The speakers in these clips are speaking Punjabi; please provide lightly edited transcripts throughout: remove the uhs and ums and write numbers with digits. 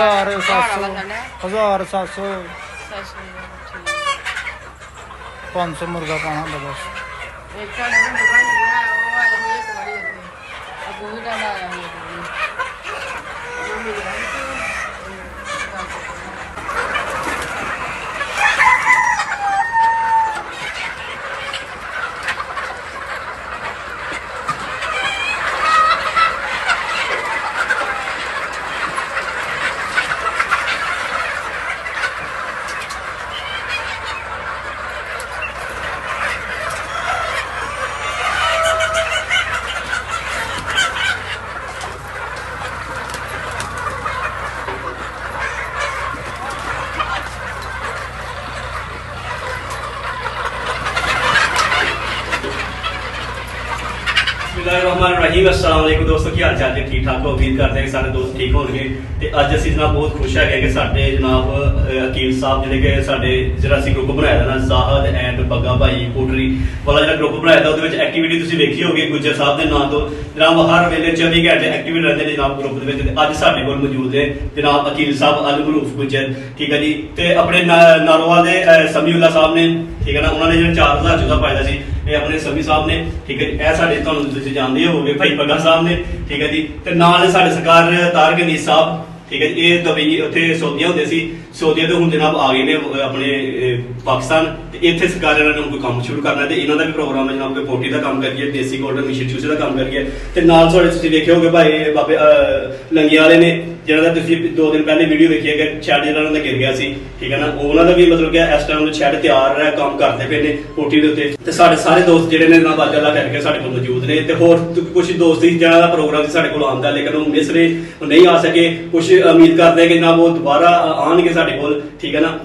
1700 500 मुर्गा पाना होंगे बस। रहीम अस्सलाम वालेकुम दोस्तों, की हाल चाल जी? ठीक ठाक हो? उम्मीद करते हैं सारे दोस्त ठीक होंगे। ते अज असीं जनाब बहुत खुश है कि साडे जनाब अकील साहब जिहड़े कि साडे जिहड़ा असीं ग्रुप बनाया था ना जाहद एंड बग्गा भाई पोटरी वाला जिहड़ा ग्रुप बनाया था ਉਹਦੇ ਵਿੱਚ एक्टिविटी तुसीं वेखी होगी गुज्जर साहब के नाम तो जनाब हर वेले 24 घंटे एक्टिव रहते हैं जनाब ग्रुप ਦੇ ਵਿੱਚ। ਤੇ ਅੱਜ ਸਾਡੇ ਕੋਲ ਮੌਜੂਦ ਨੇ ਜਨਾਬ ਅकील साहब अल मरूफ गुज्जर, ठीक है जी। ਤੇ ਆਪਣੇ ਨਾਰੋਵਾਲ ਦੇ ਸਮੀउल्ला साहब ने, ठीक है ना, उन्होंने जो 4000 चूजा पाया ਸੀ ਇਹ ਆਪਣੇ ਸਮੀ ਸਾਹਿਬ ਨੇ, ਠੀਕ ਹੈ ਜੀ। ਇਹ ਸਾਡੇ ਤੁਹਾਨੂੰ ਤੁਸੀਂ ਜਾਣਦੇ ਹੋਵੋਗੇ ਭਾਈ ਬੱਗਾ ਸਾਹਿਬ ਨੇ, ਠੀਕ ਹੈ ਜੀ। ਤੇ ਨਾਲ ਸਾਡੇ ਸਰਕਾਰ ਤਾਰਕ ਅਨੀਸ ਸਾਹਿਬ, ਠੀਕ ਹੈ ਜੀ। ਇਹ ਦੁਬਈ ਉੱਥੇ ਸੌਦੀਆਂ ਹੁੰਦੇ ਸੀ, ਸੌਦੀਆਂ ਤੋਂ ਹੁਣ ਜਨਾਬ ਆ ਗਏ ਨੇ ਆਪਣੇ ਪਾਕਿਸਤਾਨ। ਤੇ ਇੱਥੇ ਸਰਕਾਰ ਇਹਨਾਂ ਨੇ ਕੋਈ ਕੰਮ ਸ਼ੁਰੂ ਕਰਨਾ ਤੇ ਇਹਨਾਂ ਦਾ ਵੀ ਪ੍ਰੋਗਰਾਮ ਹੈ ਜਨਾਬ ਕਿ ਪੋਟੀ ਦਾ ਕੰਮ ਕਰੀਏ, ਦੇਸੀ ਗੋਲਡਨ ਮਿਸ਼ਨ ਚੂਸੇ ਦਾ ਕੰਮ ਕਰੀਏ। ਤੇ ਨਾਲ ਤੁਹਾਡੇ ਤੁਸੀਂ ਵੇਖੇ ਹੋਗੇ ਭਾਈ ਬਾਬੇ ਲੰਗੀਆਂ ਵਾਲੇ ਨੇ, ਜਿਹਨਾਂ ਦਾ ਤੁਸੀਂ 2 ਦਿਨ ਪਹਿਲੇ ਵੀਡੀਓ ਵੇਖੀ ਹੈ ਕਿ ਸ਼ੈਡ ਜਿਹੜਾ ਉਹਨਾਂ ਦਾ ਗਿਰ ਗਿਆ ਸੀ, ਠੀਕ ਹੈ ਨਾ। ਉਹਨਾਂ ਦਾ ਵੀ ਮਤਲਬ ਕਿ ਇਸ ਟਾਈਮ ਸ਼ੈਡ ਤਿਆਰ ਹੈ, ਕੰਮ ਕਰਦੇ ਪਏ ਨੇ ਪੋਟੀ ਦੇ ਉੱਤੇ। ਤੇ ਸਾਡੇ ਸਾਰੇ ਦੋਸਤ ਜਿਹੜੇ ਨੇ ਜਨਾਬ ਅੱਜ ਅੱਲਾ ਕਰਕੇ ਸਾਡੇ ਕੋਲ ਮੌਜੂਦ ਨੇ। ਤੇ ਹੋਰ ਕੁਝ ਦੋਸਤ ਸੀ ਜਿਹਨਾਂ ਦਾ ਪ੍ਰੋਗਰਾਮ ਸੀ ਸਾਡੇ ਕੋਲ ਆਉਂਦਾ, ਲੇਕਿਨ ਉਹ ਮਿਸ ਰਹੇ, ਉਹ ਨਹੀਂ ਆ ਸਕੇ। ਕੁਝ ਉਮੀਦ ਕਰਦੇ ਕਿ ਜਨਾਬ ਉਹ ਦੁਬਾਰਾ ਆਉਣਗੇ ਸਾਡੇ ਕੋਲ, ਠੀਕ ਹੈ ਨਾ।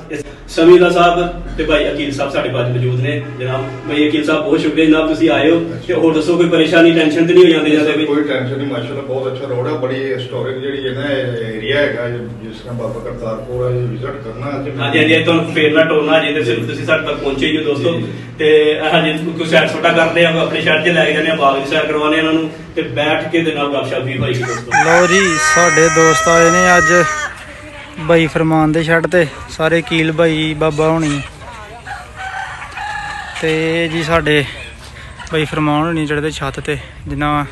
ਸਮੀउल्ला ਸਾਹਿਬ ਤੇ ਭਾਈ ਅकील ਸਾਹਿਬ ਸਾਡੇ ਕੋਲ ਮੌਜੂਦ ਨੇ ਜਨਾਬ। ਭਾਈ ਅकील ਸਾਹਿਬ ਬਹੁਤ ਸ਼ੁਕਰੀਆ ਜਨਾਬ ਤੁਸੀਂ ਆਏ ਹੋ। ਤੇ ਹੋਰ ਦੱਸੋ ਕੋਈ ਪਰੇਸ਼ਾਨੀ ਟੈਨਸ਼ਨ ਤੇ ਨਹੀਂ ਹੋ ਜਾਂਦੀ ਜਾਂਦੇ? ਕੋਈ ਟੈਨਸ਼ਨ ਨਹੀਂ, ਮਾਸ਼ਾਅੱਲਾ ਬਹੁਤ ਅੱਛਾ ਰੋਡ ਹੈ, ਬੜੀ ਹਿਸਟੋਰਿਕ ਜਿਹੜੀ ਹੈ ਨਾ ਏਰੀਆ ਹੈਗਾ, ਜਿਸ ਤਰ੍ਹਾਂ ਬਾਬਾ ਕਰਤਾਰਪੁਰ ਹੈ ਵਿਜ਼ਿਟ ਕਰਨਾ। ਹਾਂਜੀ ਹਾਂਜੀ, ਤੁਹਾਨੂੰ ਫੇਰਨਾ ਟੋਲਣਾ ਜੇ ਤੇ ਸਿਰਫ ਤੁਸੀਂ ਸਾਡੇ ਤੱਕ ਪਹੁੰਚੇ ਹੀ ਹੋ ਦੋਸਤੋ। ਤੇ ਹਾਂਜੀ ਕੋਈ ਸੈਰ ਛੋਟਾ ਕਰਦੇ ਆ, ਆਪਣੇ ਸ਼ਹਿਰ 'ਚ ਲੈ ਕੇ ਜਾਂਦੇ ਆ, ਬਾਗ ਦੀ ਸੈਰ ਕਰਵਾਉਂਦੇ ਇਹਨਾਂ ਨੂੰ ਤੇ ਬੈਠ ਕੇ ਦੇ ਨਾਲ ਗੱਪਸ਼ਪ ਵੀ ਹੋਏਗੀ ਦੋਸਤੋ। ਲਓ ਜੀ ਸਾਡੇ ਦੋਸਤ ਆਏ ਨੇ ਅੱਜ ਬਾਈ ਫਰਮਾਨ ਦੇ ਛੱਡ ਤੇ ਸਾਰੇ ਕੀਲ ਬਾਈ ਬਾਬਾ ਹੋਣੀ ਤੇ ਜੀ ਸਾਡੇ ਬਾਈ ਫਰਮਾਨ ਹੋਣੀ ਜਿਹੜੇ ਤੇ ਛੱਤ ਤੇ ਜਿੰਨਾ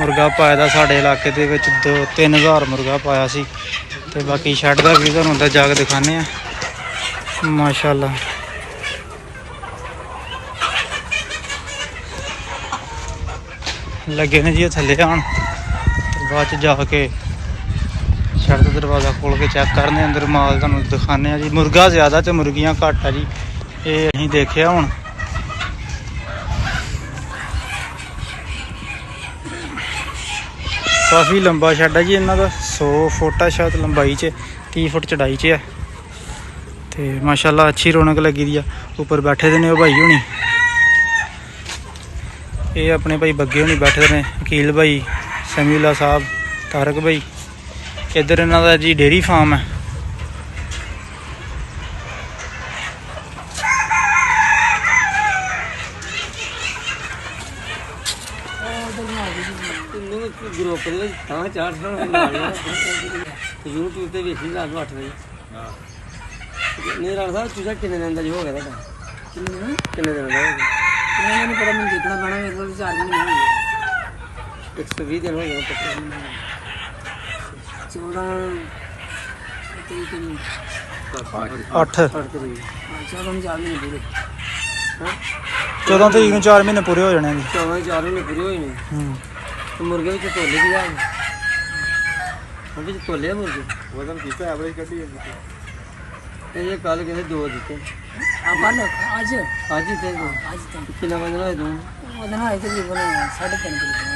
ਮੁਰਗਾ ਪਾਇਆ ਦਾ ਸਾਡੇ ਇਲਾਕੇ ਦੇ ਵਿੱਚ 2-3000 ਮੁਰਗਾ ਪਾਇਆ ਸੀ। ਤੇ ਬਾਕੀ ਛੱਡ ਦਾ ਵੀ ਤੁਹਾਨੂੰ ਅੰਦਰ ਜਾ ਕੇ ਦਿਖਾਣੇ ਆ ਮਾਸ਼ਾਅੱਲਾ। ਲੱਗੇ ਨੇ ਜੀ ਥੱਲੇ ਆਉਣ, ਬਾਅਦ ਚ ਜਾ ਕੇ ਛੱਡ ਦਾ ਦਰਵਾਜ਼ਾ ਖੋਲ ਕੇ ਚੈੱਕ ਕਰਨੇ ਅੰਦਰ ਮਾਲ ਤੁਹਾਨੂੰ ਦਿਖਾਣੇ ਆ ਜੀ। ਮੁਰਗਾ ਜ਼ਿਆਦਾ ਤੇ ਮੁਰਗੀਆਂ ਘੱਟ ਆ ਜੀ, ਇਹ ਅਸੀਂ ਦੇਖਿਆ ਹੁਣ। ਕਾਫੀ ਲੰਬਾ ਛੱਡ ਹੈ ਜੀ ਇਹਨਾਂ ਦਾ, 100 ਫੁੱਟ ਆ ਸ਼ਾਇਦ ਲੰਬਾਈ 'ਚ, 30 ਫੁੱਟ ਚੜਾਈ 'ਚ ਹੈ। ਤੇ ਮਾਸ਼ਾਅੱਲਾ ਅੱਛੀ ਰੌਣਕ ਲੱਗੀ ਦੀ ਆ। ਉੱਪਰ ਬੈਠੇ ਦੇ ਨੇ ਉਹ ਭਾਈ ਹੋਣੀ, ਇਹ ਆਪਣੇ ਭਾਈ ਬੱਗੇ ਹੋਣੀ ਬੈਠੇ ਨੇ, ਅकील ਭਾਈ, ਸਮੀउल्ला ਸਾਹਿਬ, ਤਾਰਕ ਭਾਈ। ਇੱਧਰ ਇਹਨਾਂ ਦਾ ਜੀ ਡੇਅਰੀ ਫਾਰਮ ਹੈ। ਗਰੁੱਪ ਦੇ ਵਿੱਚ ਤਾਂ ਚਾਰ YouTube ਤੇ ਵੇਖੀ ਰਾਤ ਨੂੰ 8 ਵਜੇ। ਨਹੀਂ ਰਾਣਾ ਸਾਹਿਬ ਚੂਜਾ ਕਿੰਨੇ ਦਿਨ ਦਾ ਜੋ ਹੋ ਗਿਆ ਤੁਹਾਡਾ? ਕਿੰਨੇ ਦਿਨ ਦਾ ਹੋ ਗਿਆ? ਮੈਨੂੰ ਪਤਾ, ਮੈਨੂੰ ਦੇਖਣਾ ਪੈਣਾ, ਮੇਰੇ ਕੋਲ 4 ਮਹੀਨੇ ਹੋ ਗਏ। 120 ਦਿਨ ਹੋ ਗਏ ਪੱਕੇ। 14 ਤਰੀਕ ਨੂੰ 4 ਮਹੀਨੇ ਪੂਰੇ ਹੋ ਜਾਣੇ ਜੀ। 4 ਮਹੀਨੇ ਪੂਰੇ ਹੋਏ ਨੇ। ਤੇ ਮੁਰਗੇ ਵਿੱਚ ਤੋਲੇ ਵੀ ਆ ਉਹਦੇ ਚ ਤੋਲੇ ਆ ਮੁਰਗੇ। ਵਜ਼ਨ ਕੀਤਾ ਐਵਰੇਜ ਕੱਢੀ ਹੈ ਇਹ ਕੱਲ ਕਹਿੰਦੇ 2 ਦਿੱਤੇ ਆਪਾਂ ਨੇ ਅੱਜ ਹੀ ਤੇ ਕਿੰਨਾ ਵਜ਼ਨ ਹੋਇਆ? 2 ਵਜ਼ਨ ਹੋਇਆ ਤਕਰੀਬਨ 3.5 ਕਿਲੋ।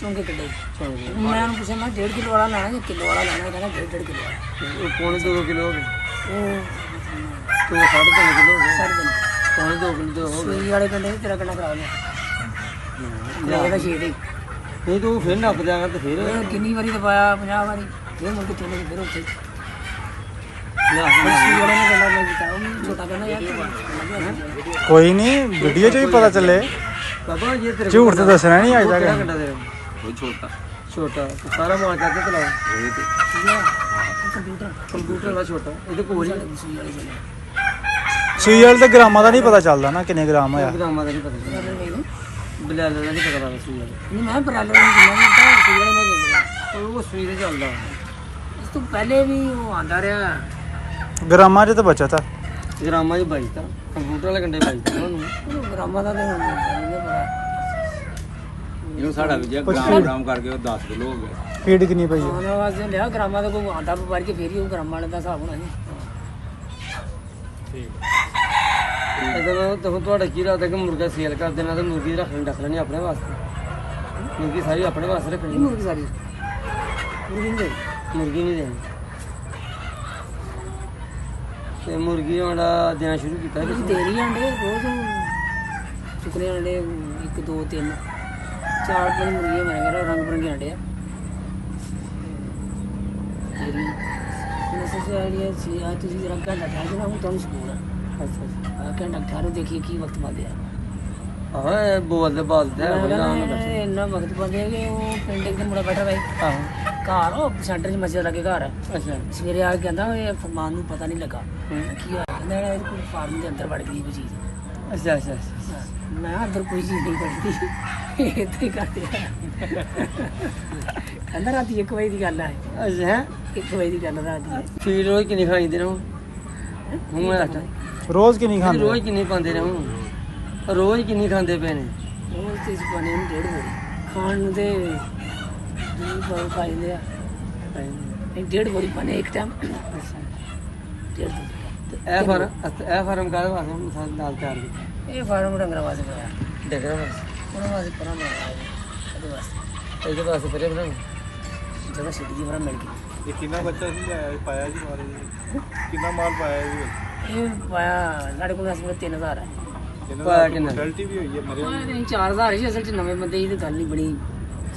ਚੁੰਗੇ ਕੱਢੇ। ਮੈਂ ਉਹਨੂੰ ਪੁੱਛਿਆ ਮੈਂ 1.5 ਕਿਲੋ ਵਾਲਾ ਲੈਣਾ ਜਾਂ ਕਿਲੋ ਵਾਲਾ ਲੈਣਾ? ਕਹਿੰਦਾ 1.5 ਕਿਲੋ ਵਾਲਾ। ਉਹ ਪੌਣੇ 2 ਕਿਲੋ ਹੋ ਗਏ। ਉਹ 3.5 ਕਿਲੋ ਹੋ ਗਏ। 3.5 ਪੌਣੇ 2 ਕਿਲੋ ਹੋ ਗਏ। ਸੂਈ ਵਾਲੇ ਕਹਿੰਦੇ ਤੇਰਾ ਕਿੰਨਾ ਕਰਾ ਲਿਆ ਇਹਦਾ ਛੇੜ ਹੀ ਨਹੀਂ ਤੂੰ ਫਿਰ ਨੱਪ ਦਿਆਂਗਾ। ਤੇ ਫਿਰ ਕਿੰਨੀ ਵਾਰੀ ਤਾਂ ਪਾਇਆ? 50 ਵਾਰੀ। ਫਿਰ ਮੁੜ ਕੇ ਚੋਲੇ ਫਿਰ ਉੱਥੇ ਕੋਈ ਨਹੀਂ, ਵੀਡੀਓ 'ਚ ਵੀ ਪਤਾ ਚੱਲੇ। ਬਾਬਾ ਜੀ ਝੂਠ ਤਾਂ ਦੱਸਣਾ ਨਹੀਂ ਅੱਜ ਤੱਕ। ਕੋਈ ਛੋਟਾ ਸਾਰਾ ਮਾਰ ਕਰਕੇ ਚਲਾਓ ਕੰਪਿਊਟਰ ਵਾਲਾ ਛੋਟਾ ਇਹਦੇ ਕੋਲ ਹੀ ਸੂਈ ਵਾਲੇ ਤੇ ਗ੍ਰਾਮਾਂ ਦਾ ਨਹੀਂ ਪਤਾ ਚੱਲਦਾ ਨਾ ਕਿੰਨੇ ਗ੍ਰਾਮ ਹੋਇਆ। ਗ੍ਰਾਮਾਂ ਦਾ ਨਹੀਂ ਪਤਾ ਬਲੈਲਰ ਦਾ ਨਹੀਂ ਪਤਾ ਲੱਗਦਾ ਸੂਈ ਵਾਲਾ ਨਹੀਂ ਮੈਂ ਬਰਾਲਰ ਨੂੰ ਜਿੰਨਾ ਵੀ ਤਾਂ ਸੂਈ ਨਹੀਂ ਦਿੰਦਾ ਉਹ ਸੂਈ ਤੇ ਚੱਲਦਾ ਇਸ ਤੋਂ ਪਹਿਲੇ ਵੀ ਉਹ ਆਂਦਾ ਰਿਹਾ ਗ੍ਰਾਮਾਂ 'ਚ ਤਾਂ ਬਚਤ ਆ। ਗ੍ਰਾਮਾਂ 'ਚ ਬਾਈ ਤਾਂ ਕੰਪਿਊਟਰ ਵਾਲੇ ਕੰਡੇ ਬਾਈ ਤਾਂ ਉਹਨੂੰ ਉਹ ਗ੍ਰਾਮਾਂ ਦਾ ਤਾਂ ਨਹੀਂ ਪਤਾ ਇਹਨੂੰ ਸਾਡਾ ਵੀ ਜੇ ਗ੍ਰਾਮ ਕਰਕੇ ਉਹ 10 ਕਿਲੋ ਹੋ ਗਿਆ। ਫੀਡ ਕਿੰਨੀ ਪਈ ਆ? ਉਹਨਾਂ ਵਾਸਤੇ ਲਿਆ ਗ੍ਰਾਮਾਂ ਦਾ ਕੋਈ ਆਂਦਾ ਵਪਾਰੀ ਕੇ ਫੇਰ ਹੀ ਉਹ ਗ੍ਰਾਮਾਂ ਵਾਲੇ ਦਾ ਹਿਸਾਬ ਹੋਣਾ ਜੀ ਇਹਦਾ ਤਾਂ ਤੁਹਾਡਾ ਕੀ ਰਾਤ ਹੈ ਕਿ ਮੁਰਗਾ ਸੇਲ ਕਰ ਦੇਣਾ ਤੇ ਮੁਰਗੀ ਰੱਖ ਲੈਣੀ ਆਪਣੇ ਵਾਸਤੇ ਮੁਰਗੀ ਸਾਰੀ ਆਪਣੇ ਵਾਸਤੇ ਇਹ ਰੱਖਣੀ ਮੁਰਗੀ ਸਾਰੀ ਮੁਰਗੀ ਨਹੀਂ ਮੁਰਗੀ ਨਹੀਂ ਦੇਣੀ ਤੇ ਮੁਰਗੀ ਵਾਲਾ ਦੇਣਾ ਸ਼ੁਰੂ ਕੀਤਾ ਤੁਸੀਂ ਦੇ ਰਹੀ ਅੰਡੇ ਰੋਜ਼ ਚੁਕਨੇ ਅੰਡੇ 1 2 3 4 5 ਮੁਰਗੀਆਂ ਮੇਰੇ ਘਰ ਰੰਗ ਬਰੰਗੇ ਅੰਡੇ ਆ ਤੇਰੀ ਨਸਲ ਆਈਡੀਆ ਸੀ ਆ ਤੁਸੀਂ ਜਰਾ ਘੰਟਾ ਠਹਿਰ ਜਾਣਾ ਹੁਣ ਤੁਹਾਨੂੰ ਸਕੂਲ ਆ ਅੱਛਾ ਘੰਟਾ ਠਹਿਰੋ ਦੇਖੀਏ ਕੀ ਵਕਤ ਪਾਉਂਦੇ ਆ ਹਾਂ ਇਹ ਬੋਲਦੇ ਬਾਲਦੇ ਇੰਨਾ ਵਕਤ ਪਾਉਂਦੇ ਆ ਕਿ ਉਹ ਪਿੰਡ ਇੱਕ ਮੁੰਡਾ ਬੈਠਾ ਬਾਈ ਆਹੋ ਘਰ ਉਹ ਸੈਂਟਰ 'ਚ ਮਸਜਿਦ ਲੱਗੇ ਘਰ ਅੱਛਾ ਸਵੇਰੇ ਆ ਕੇ ਕਹਿੰਦਾ ਇਹ ਫਰਮਾਨ ਨੂੰ ਪਤਾ ਨਹੀਂ ਲੱਗਾ ਕੀ ਹੋਇਆ ਕਹਿੰਦਾ ਇਹ ਕੋਈ ਫਾਰਮ ਦੇ ਅੰਦਰ ਵੜ ਗਈ ਕੋਈ ਚੀਜ਼ ਅੱਛਾ ਅੱਛਾ ਅੱਛਾ ਮੈਂ ਕਿਹਾ ਅੰਦਰ ਕੋਈ ਚੀਜ਼ ਨਹੀਂ ਵੜਦੀ ਇੱਥੇ ਹੀ ਕਰਦੇ ਆ ਕਹਿੰਦਾ ਰਾਤੀ 1 ਵਜੇ ਦੀ ਗੱਲ ਹੈ ਅੱਛਾ ਹੈ 1 ਵਜੇ ਦੀ ਗੱਲ ਰਾਤ ਦੀ ਫੀਡ ਰੋਜ਼ ਕਿੰਨੀ ਖਾਣੀ ਦੇ ਰਹੂੰ ਹੁਣ ਮੈਂ ਦੱਸਦਾ ਰੋਜ਼ ਕਿੰਨੀ ਖਾਂਦੇ? ਰੋਜ਼ ਕਿੰਨੀ ਪਾਉਂਦੇ ਰਹੂੰ ਰੋਜ਼ ਕਿੰਨੀ ਖਾਂਦੇ ਪਏ ਨੇ ਉਹ ਤੇ ਪਾਣੇ ਨੂੰ 1.5 ਵਜੇ ਖਾਣ ਨੂੰ ਤੇ ਜੀ ਬਹੁਤ ਖਾ ਜਾਂਦੇ ਆ ਇੱਕ 1.5 ਵਜੇ ਪਾਣੇ ਇੱਕ ਟਾਈਮ ਤੇ ਇਹ ਫਾਰਮ ਕਾਹਦੇ ਵਾਸਤੇ ਨਾਲ ਤਿਆਰ ਕੀਤਾ ਇਹ ਫਾਰਮ ਡੰਗਰਾਂ ਵਾਸਤੇ ਬਣਾਇਆ ਡੰਗਰਾਂ ਵਾਸਤੇ ਉਹਨਾਂ ਵਾਸਤੇ ਪਰਾਂ ਬਣਾਇਆ ਇਹਦੇ ਵਾਸਤੇ ਇਹਦੇ ਵਾਸਤੇ ਪਰੇ ਬਣਾਉਂ ਜਗ੍ਹਾ ਸਿੱਧੀ ਜਿਹੀ ਬਣਾ ਮਿਲ ਗਈ ਇਹ ਕਿੰਨਾ ਬੱਚਾ ਸੀ ਪਾਇਆ ਜੀ ਮਾਰੇ ਜੀ ਕਿੰਨਾ ਮਾਲ ਪਾਇਆ ਜੀ ਇਹ ਪਾਇਆ ਸਾਡੇ ਕੋਲ ਅਸਲ ਵਿੱਚ 3000 ਹੈ ਪਾਇਆ ਕਿੰਨਾ ਗਲਤੀ ਵੀ ਹੋਈ ਹੈ ਮਰਿਆ ਨਹੀਂ 4000 ਸੀ ਅਸਲ ਚ ਨਵੇਂ ਬੰਦੇ ਦੀ ਗੱਲ ਨਹੀਂ ਬਣੀ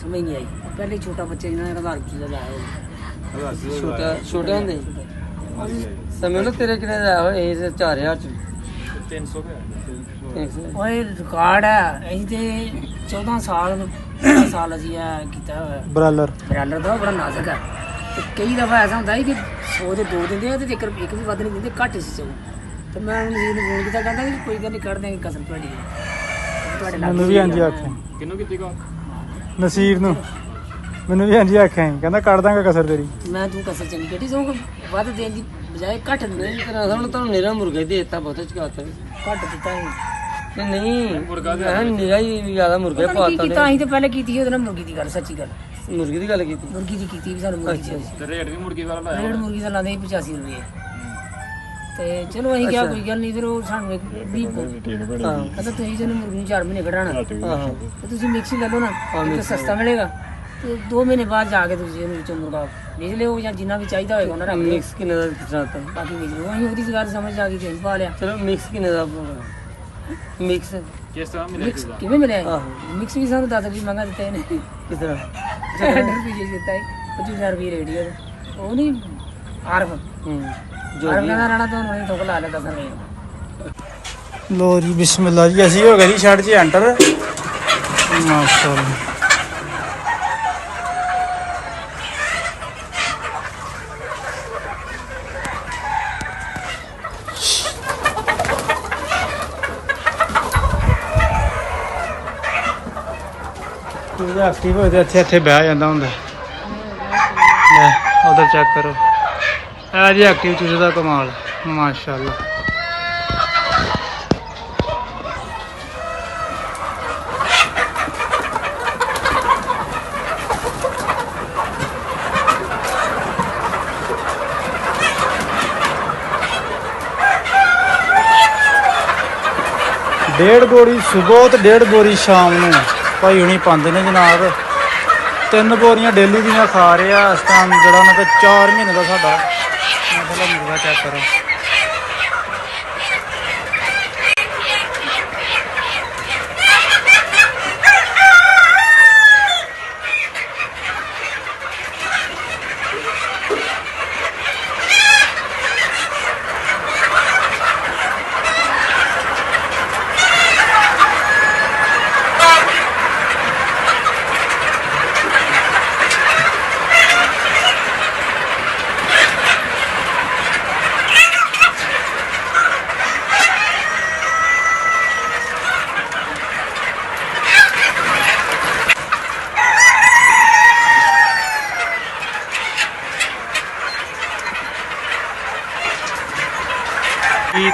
ਸਮਝ ਨਹੀਂ ਆਈ ਪਹਿਲੇ ਛੋਟਾ ਬੱਚਾ ਜਿਹਨਾਂ ਨੇ 1000 ਰੁਪਏ ਦਾ ਲਾਇਆ ਛੋਟਾ ਛੋਟੇ ਹੁੰਦੇ ਸਮੇਂ ਨਾ ਤੇਰੇ ਕਿਨੇ ਦਾ ਹੋਇਆ ਇਹ 4000 ਚ 300 ਉਹ ਰਿਕਾਰਡ ਹੈ ਅਸੀਂ ਤੇ 14 ਸਾਲ ਅਸੀਂ ਇਹ ਕੀਤਾ ਹੋਇਆ ਬਰਾਲਰ ਬਰਾਲਰ ਦਾ ਬੜਾ ਨਾਜ਼ੁਕ ਹੈ ਤੇ ਕਈ ਦਫਾ ਐਸਾ ਹੁੰਦਾ ਹੈ ਕਿ 100 ਦੇ 2 ਦਿੰਦੇ ਆ ਤੇ ਇੱਕ ਵੀ ਵੱਧ ਨਹੀਂ ਦਿੰਦੇ ਘੱਟ ਸੀ ਸਗੋਂ ਤੇ ਮੈਂ ਮਜ਼ੀਦ ਨੂੰ ਫੋਨ ਕੀਤਾ ਕਹਿੰਦਾ ਕਿ ਕੋਈ ਗੱਲ ਨਹੀਂ ਕੱਢ ਦੇਂਗੇ ਕਸਰ ਤੁਹਾਡੀ ਤੁਹਾਡੇ ਨਾਲ ਮੈਨੂੰ ਵੀ ਹਾਂਜੀ ਆਖਿਆ ਕਿੰਨੂੰ ਕੀਤੀ ਗਾ ਨਸੀਰ ਨੂੰ ਮੈਨੂੰ ਵੀ ਹਾਂਜੀ ਆਖਿਆ ਸੀ, ਕਹਿੰਦਾ ਕੱਢ ਦਾਂਗਾ ਕਸਰ ਤੇਰੀ। ਮੈਂ ਤੂੰ ਕਸਰ ਚੰਗੀ ਕੱਢੀ ਸਗੋਂ ਵੱਧ ਦੇਣ ਦੀ ਬਜਾਏ ਘੱਟ ਦਿੰਦੇ ਤੁਹਾਨੂੰ ਨਿਰਾ ਮੁਰਗਾ ਦੇ ਦਿੱਤਾ ਬਹੁਤ ਚਕਾਤਾ ਘੱਟ ਦਿੱਤਾ ਸੀ ਨਹੀਂ ਮੁਰਗਾ ਨਿਰਾ ਹੀ ਜ਼ਿਆਦਾ ਮੁਰਗਾ ਪਤਾ ਨੀ ਪਾਤਾ ਕੀ ਕੀਤਾ ਅਸੀਂ ਤੇ ਪਹਿਲੇ ਕੀਤੀ ਸੀ ਉਹਦੇ ਨਾਲ ਮੁਰਗੀ ਦੀ ਗੱਲ ਸੱਚੀ ਗੱਲ ਮੁਰਗੀ ਦੀ ਗੱਲ ਕੀਤੀ ਮੁਰਗੀ ਦੀ ਕੀਤੀ ਵੀ ਸਾਨੂੰ ਮੁਰਗੀ ਚਾਹੀਦੀ ਤੇ ਰੇਟ ਵੀ ਮੁਰਗੀ ਵਾਲਾ ਰੇਡ ਮੁਰਗੀ ਦਾ ਲਾਉਂਦੇ ਸੀ 85 ਰੁਪਏ ਤੇ ਚਲੋ ਅਸੀਂ ਕਿਹਾ ਕੋਈ ਗੱਲ ਨਹੀਂ ਫਿਰ ਉਹ ਸਾਨੂੰ ਇੱਕ ਵੀ ਕਹਿੰਦਾ ਤੁਸੀਂ ਜਿਹਨੂੰ ਮੁਰਗੀ ਨੂੰ 4 ਮਹੀਨੇ ਕੱਢਣਾ ਆਹੋ ਤੇ ਤੁਸੀਂ ਮਿਕਸ ਹੀ ਲੈ ਲਓ ਨਾ ਤੇ ਸਸਤਾ ਮਿਲੇਗਾ ਤੇ 2 ਮਹੀਨੇ ਬਾਅਦ ਜਾ ਕੇ ਤੁਸੀਂ ਇਹਨੂੰ ਵਿੱਚੋਂ ਮੁਰਗਾ ਵੇਚ ਲਿਓ ਜਾਂ ਜਿੰਨਾ ਵੀ ਚਾਹੀਦਾ ਹੋਏਗਾ ਉਹਨਾਂ ਰੱਖ ਲਿਓ ਮਿਕਸ ਕਿੰਨੇ ਦਾ ਚਾਹਤਾ ਬਾਕੀ ਵੇਚ ਲਿਓ ਅਸੀਂ ਉਹਦੀ ਗੱਲ ਸਮਝ ਆ ਗਈ ਤੇ ਅਸੀਂ ਪਾ ਲਿਆ ਚਲੋ ਮਿਕਸ ਕਿੰਨੇ ਦਾ ਮਿਕਸ ਕਿਸ ਤਰ੍ਹਾਂ ਮਿਲਿਆ ਮਿਕਸ ਕਿਵੇਂ ਮਿਲਿਆ ਆਹੋ ਮਿਕਸ ਵੀ ਸਾਨੂੰ 10 ਰੁਪਏ ਮੰਗਾ ਦਿੱਤੇ ਨੇ ਕਿਸ ਤਰ੍ਹਾਂ 100 ਰੁਪਏ ਦਿੱਤਾ ਹੈ 25000 ਰੁਪਏ ਰੇਟ ਹੈ ਉਹ ਨਹੀਂ ਆਰਫ ਜੋ ਆਰਫ ਦਾ ਰਾਣਾ ਤੋਂ ਨਹੀਂ ਠੋਕ ਲਾ ਲਿਆ 10 ਰੁਪਏ ਲੋ ਜੀ ਬਿਸਮਿਲ੍ਲਾ ਜੀ, ਅਸੀਂ ਹੋ ਗਏ ਜੀ ਸ਼ੈਡ 'ਚ ਐਂਟਰ। ਮਾਸ਼ਾਅੱਲਾ ਉਹਦਾ ਐਕਟਿਵ ਹੋਏ ਤੇ ਇੱਥੇ ਬਹਿ ਜਾਂਦਾ ਹੁੰਦਾ। ਲੈ ਉਧਰ ਚੈੱਕ ਕਰੋ, ਇਹ ਜੀ ਐਕਟਿਵ ਚੂਜ਼ੇ ਦਾ ਕਮਾਲ, ਮਾਸ਼ਾਅੱਲਾ। डेढ़ बोरी सुबह तो 1.5 बोरी शाम ਨੂੰ ਭਾਈ ਹੁਣੀ ਪਾਉਂਦੇ ਨੇ ਜਨਾਬ। 3 ਬੋਰੀਆਂ ਡੇਲੀ ਦੀਆਂ ਖਾ ਰਹੇ ਆ ਇਸ ਟਾਈਮ, ਜਿਹੜਾ ਉਹਨਾਂ ਦਾ 4 ਮਹੀਨੇ ਦਾ ਸਾਡਾ ਮਤਲਬ ਮੁਰਗਾ ਚੈੱਕ ਕਰੋ।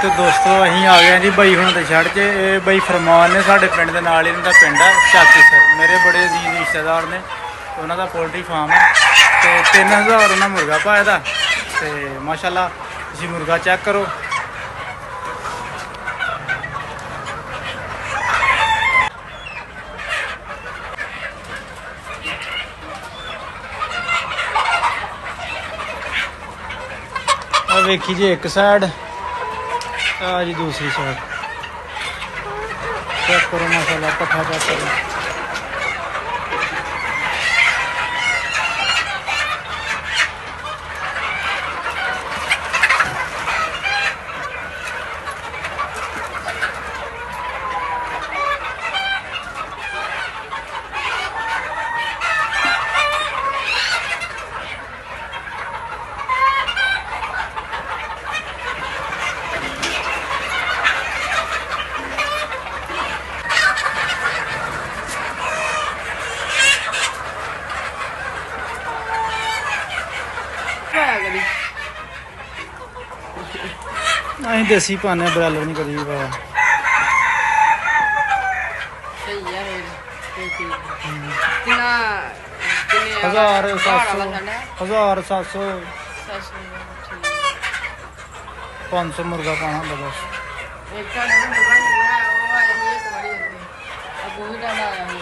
ਤੇ ਦੋਸਤੋ ਅਸੀਂ ਆ ਗਏ ਹਾਂ ਜੀ ਬਾਈ ਹੁਣ ਦੇ ਛੱਡ 'ਚ। ਇਹ ਬਾਈ ਫਰਮਾਨ ਨੇ, ਸਾਡੇ ਪਿੰਡ ਦੇ ਨਾਲ ਇਹਨਾਂ ਦਾ ਪਿੰਡ ਹੈ ਚਾਕੀਸਰ। ਮੇਰੇ ਬੜੇ ਅਜ਼ੀਜ਼ ਰਿਸ਼ਤੇਦਾਰ ਨੇ, ਉਹਨਾਂ ਦਾ ਪੋਲਟਰੀ ਫਾਰਮ ਹੈ ਤੇ 3000 ਉਹਨਾਂ ਮੁਰਗਾ ਪਾਇਆ ਦਾ। ਤੇ ਮਾਸ਼ਾਅੱਲਾ ਤੁਸੀਂ ਮੁਰਗਾ ਚੈੱਕ ਕਰੋ। ਆ ਵੇਖੀ ਜੀ ਇੱਕ ਸਾਈਡ, ਆ ਜੀ ਦੂਸਰੀ ਸਾਈਡ। ਚੈੱਕ ਕਰੋ ਮਾਸ਼ਾਅੱਲਾ, ਪੱਠਾ ਚੈੱਕ ਕਰੋ। ਅਸੀਂ ਦੇਸੀ ਪਾਉਂਦੇ, ਬਰਾਲਰ ਨਹੀਂ ਕਦੀ ਵੀ ਪਾਇਆ। ਸਹੀ ਯਾਰ ਕਿੰਨਾ 1700 500 ਮੁਰਗਾ ਪਾਉਣਾ ਹੁੰਦਾ ਬਸ। ਇੱਕ ਤਾਂ ਉਹ ਆਇਆ ਸੀ ਇੱਕ ਵਾਰੀ ਇੱਥੇ ਅਬੂ ਵੀ ਡਾਲਾ ਆਇਆ ਸੀ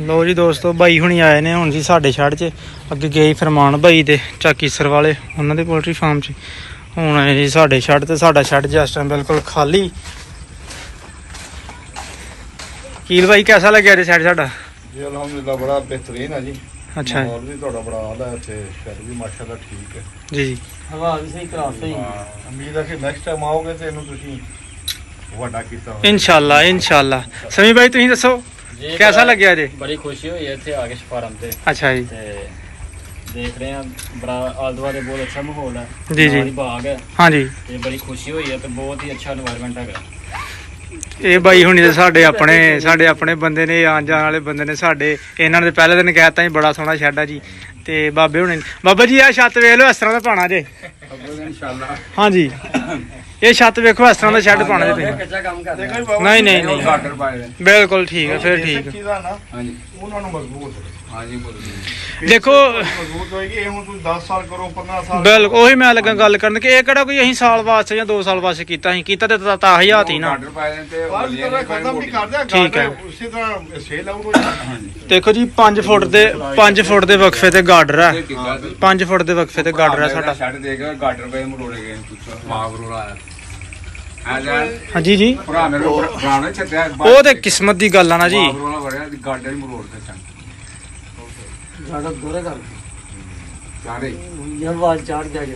ਲੋ ਜੀ ਦੋਸਤੋ, ਬਾਈ ਹੁਣੀ ਆਏ ਨੇ ਹੁਣ ਜੀ ਸਾਡੇ ਛੱਡ 'ਚ। ਅੱਗੇ ਗਏ ਫਰਮਾਨ ਬਾਈ ਦੇ ਚਾਕੀਸਰ ਵਾਲੇ, ਉਹਨਾਂ ਦੇ ਪੋਲਟਰੀ ਫਾਰਮ 'ਚ। ਹੁਣ ਆਏ ਜੀ ਸਾਡੇ ਛੱਡ ਤੇ ਸਾਡਾ ਛੱਡ ਜਿਸ ਟਾਈਮ ਬਿਲਕੁਲ ਖਾਲੀ। ਕੀਲ ਬਾਈ ਕੈਸਾ ਲੱਗਿਆ ਜੀ ਸਾਈਡ ਸਾਡਾ? ਜੀ ਅਲਹਮਦੁਲਿਲਾ ਬੜਾ ਬਿਹਤਰੀਨ ਹੈ ਜੀ। ਅੱਛਾ ਜੀ। ਮਾਹੌਲ ਵੀ ਤੁਹਾਡਾ ਬੜਾ ਆਲਾ ਹੈ ਤੇ ਸ਼ੈਡ ਵੀ ਮਾਸ਼ਾਅੱਲਾ ਠੀਕ ਹੈ। ਜੀ ਜੀ। ਹਵਾ ਵੀ ਸਹੀ ਕਰਾ ਸਹੀ। ਉਮੀਦ ਹੈ ਕਿ ਨੈਕਸਟ ਟਾਈਮ ਆਓਗੇ ਤੇ ਇਹਨੂੰ ਤੁਸੀਂ ਵੱਡਾ ਕੀਤਾ ਹੋਵੇ। ਇਨਸ਼ਾਅੱਲਾ ਇਨਸ਼ਾਅੱਲਾ। ਸਮੀ ਬਾਈ ਤੁਸੀਂ ਦੱਸੋ ਕੈਸਾ ਲੱਗਿਆ ਜੀ? ਬੜੀ ਖੁਸ਼ੀ ਹੋਈ ਹੈ ਇੱਥੇ ਆ ਕੇ ਫਾਰਮ ਤੇ। ਅੱਛਾ ਜੀ। ਤੇ ਦੇਖ ਰਹੇ ਹਾਂ ਬੜਾ ਆਲੇ ਦੁਆਲੇ ਬਹੁਤ ਅੱਛਾ ਮਾਹੌਲ ਹੈ। ਜੀ ਜੀ। ਨਾਲ ਹੀ ਬਾਗ ਹੈ ਹਾਂਜੀ। ਤੇ ਬੜੀ ਖੁਸ਼ੀ ਹੋਈ ਹੈ ਤੇ ਬਹੁਤ ਹੀ ਅੱਛਾ এনवायरमेंट ਹੈਗਾ। ਇਹ ਬਾਈ ਹੁਣੀ ਤੇ ਸਾਡੇ ਆਪਣੇ ਬੰਦੇ ਨੇ, ਆਉਣ ਜਾਣ ਵਾਲੇ ਬੰਦੇ ਨੇ ਸਾਡੇ। ਇਹਨਾਂ ਨੇ ਪਹਿਲੇ ਦਿਨ ਕਹਿਤਾ ਜੀ ਬੜਾ ਸੋਹਣਾ ਸ਼ੈੱਡ ਆ ਜੀ। ਤੇ ਬਾਬੇ ਹੁਣੀ, ਬਾਬਾ ਜੀ ਆਹ ਛੱਤ ਵੇਖ ਲਓ, ਇਸ ਤਰ੍ਹਾਂ ਦਾ ਪਾਣਾ ਜੇ। ਇਨਸ਼ਾਅੱਲਾ। ਹਾਂਜੀ, ਇਹ ਛੱਤ ਵੇਖੋ, ਇਸ ਤਰ੍ਹਾਂ ਦਾ ਸ਼ੈੱਡ ਪਾਣਾ ਜੇ ਤੁਸੀਂ। ਕੱਚਾ ਕੰਮ ਕਰਦੇ ਨਹੀਂ ਨਹੀਂ ਨਹੀਂ, ਗਾਰਡਰ ਪਾਏ ਨੇ। ਬਿਲਕੁਲ ਠੀਕ ਹੈ, ਫਿਰ ਠੀਕ ਹੈ। ਚੀਜ਼ਾਂ ਨਾ ਹਾਂਜੀ ਉਹਨਾਂ ਨੂੰ ਮਜ਼ਬੂਤ ਹਾਂਜੀ ਦੇਖੋ ਮਜ਼ਬੂਤ ਹੋਏਗੀ। ਇਹ ਹੁਣ ਤੁਸੀਂ 10 ਸਾਲ ਕਰੋ, 15 ਸਾਲ ਬਿਲਕੁਲ ਉਹੀ ਮੈਂ ਲੱਗਾ ਗੱਲ ਕਰਨ ਕਿ ਇਹ ਕਿਹੜਾ ਕੋਈ ਅਸੀਂ ਸਾਲ ਵਾਸਤੇ ਜਾਂ 2 ਸਾਲ ਵਾਸਤੇ ਕੀਤਾ, ਅਸੀਂ ਕੀਤਾ ਤੇ ਤਾਂ ਹਜ਼ਾਤ ਹੀ ਨਾ। ਗਾਰਡਰ ਪਾਏ ਨੇ ਤੇ ਬਾਅਦ ਵਿੱਚ ਖਤਮ ਨਹੀਂ ਕਰਦੇ। ਠੀਕ ਹੈ। ਉਸੇ ਤਰ੍ਹਾਂ ਸੇਲ ਆਊਟ ਹੋ ਜਾਂਦਾ। ਦੇਖੋ ਜੀ 5 ਫੁੱਟ ਦੇ ਵਕਫੇ ਤੇ ਗਾਰਡਰ ਹੈ। 5 ਫੁੱਟ ਦੇ ਵਕਫੇ ਤੇ ਗਾਰਡਰ ਹੈ ਸਾਡਾ। ਛੱਡ ਦੇ ਕੇ ਗਾਰਡਰ ਪਏ ਮਰੋੜੇ ਗਏ ਪੁੱਛੋ ਮਾਗਰੋ ਆਇਆ ਹਾਂਜੀ ਜੀ। ਭਰਾ ਮੇਰੇ ਭਰਾ ਨੇ ਛੱਡਿਆ ਉਹ ਤੇ ਕਿਸਮਤ ਦੀ ਗੱਲ ਆ ਨਾ ਜੀ। ਮਾਗਰੋ ਵੜਿਆ ਗਾਰਡਰ ਹੀ ਮਰੋੜ ਤੇ ਛੱਡ ਸਾਡਾ ਦੋਰੇ ਕਰ ਚਾਰੇ ਇਹ ਆਵਾਜ਼ ਚਾੜ ਜਾ ਕੇ